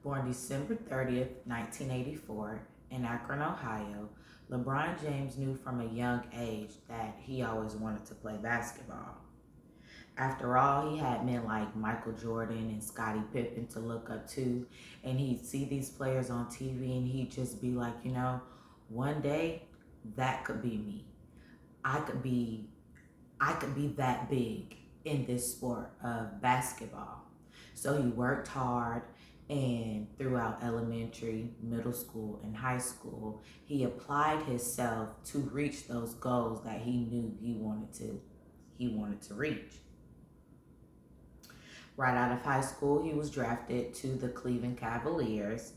Born December 30th, 1984, in Akron, Ohio, LeBron James knew from a young age that he always wanted to play basketball. After all, he had men like Michael Jordan and Scottie Pippen to look up to, and he'd see these players on TV and he'd just be like, one day that could be me. I could be I could be that big in this sport of basketball. So he worked hard, and throughout elementary, middle school, and high school, he applied himself to reach those goals that he knew he wanted to reach. Right out of high school, he was drafted to the Cleveland Cavaliers,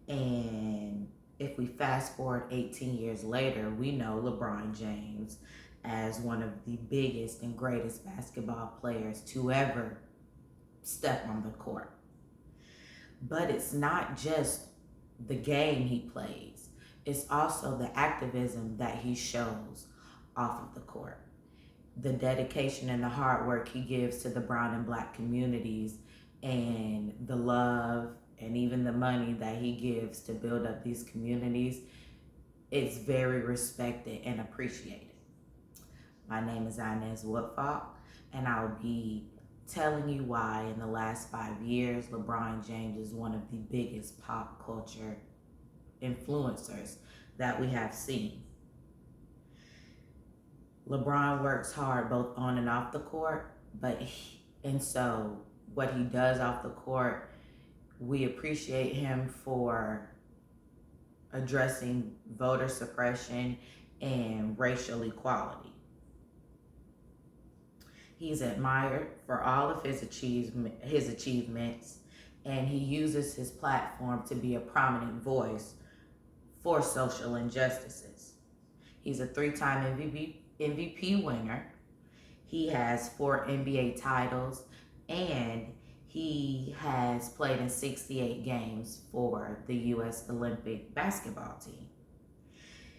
and if we fast forward 18 years later, we know LeBron James as one of the biggest and greatest basketball players to ever step on the court. But it's not just the game he plays, it's also the activism that he shows off of the court. The dedication and the hard work he gives to the brown and black communities, and the love and even the money that he gives to build up these communities, it's very respected and appreciated. My name is Inez Woodfalk, and I'll be telling you why in the last 5 years, LeBron James is one of the biggest pop culture influencers that we have seen. LeBron works hard both on and off the court, and so what he does off the court, we appreciate him for addressing voter suppression and racial equality. He's admired for all of his achievements, and he uses his platform to be a prominent voice for social injustices. He's a three-time MVP winner. He has 4 NBA titles, and he has played in 68 games for the U.S. Olympic basketball team.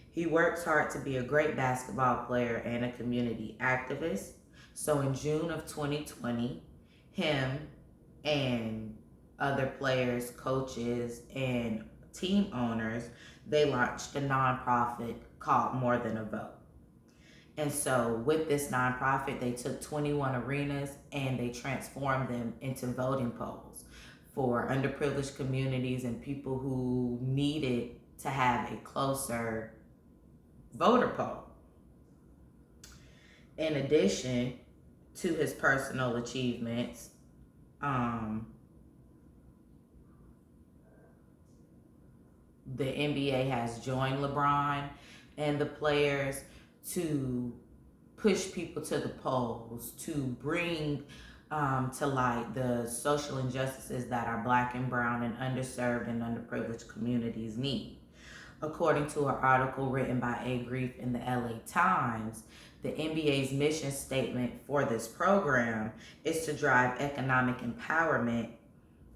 He works hard to be a great basketball player and a community activist. So in June of 2020, him and other players, coaches, and team owners, they launched a nonprofit called More Than a Vote. And so with this nonprofit, they took 21 arenas and they transformed them into voting polls for underprivileged communities and people who needed to have a closer voter poll. In addition to his personal achievements, the NBA has joined LeBron and the players to push people to the polls, to bring to light the social injustices that our black and brown and underserved and underprivileged communities need. According to an article written by A. Grief in the LA Times, the NBA's mission statement for this program is to drive economic empowerment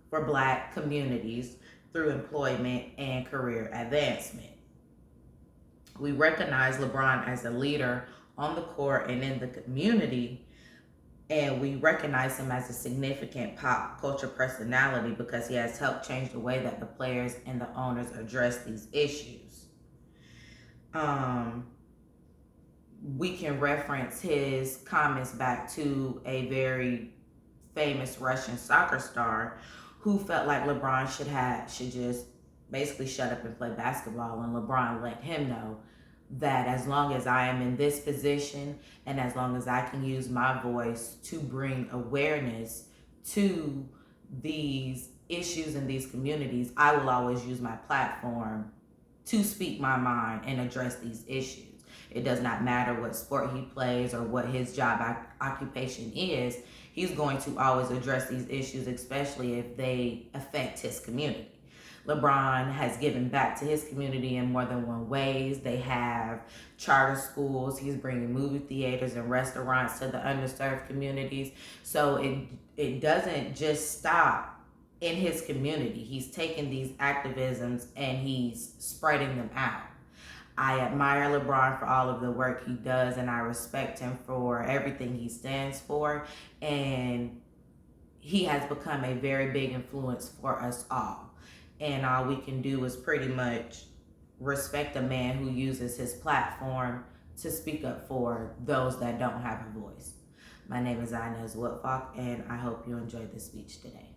for black communities through employment and career advancement. We recognize LeBron as a leader on the court and in the community, and we recognize him as a significant pop culture personality because he has helped change the way that the players and the owners address these issues. We can reference his comments back to a very famous Russian soccer star who felt like LeBron should just basically shut up and play basketball, and LeBron let him know that as long as I am in this position and as long as I can use my voice to bring awareness to these issues in these communities, I will always use my platform to speak my mind and address these issues. It does not matter what sport he plays or what his job occupation is. He's going to always address these issues, especially if they affect his community. LeBron has given back to his community in more than one ways. They have charter schools. He's bringing movie theaters and restaurants to the underserved communities. So it doesn't just stop in his community. He's taking these activisms and he's spreading them out. I admire LeBron for all of the work he does, and I respect him for everything he stands for. And he has become a very big influence for us all. And all we can do is pretty much respect a man who uses his platform to speak up for those that don't have a voice. My name is Inez Woodfalk, and I hope you enjoyed this speech today.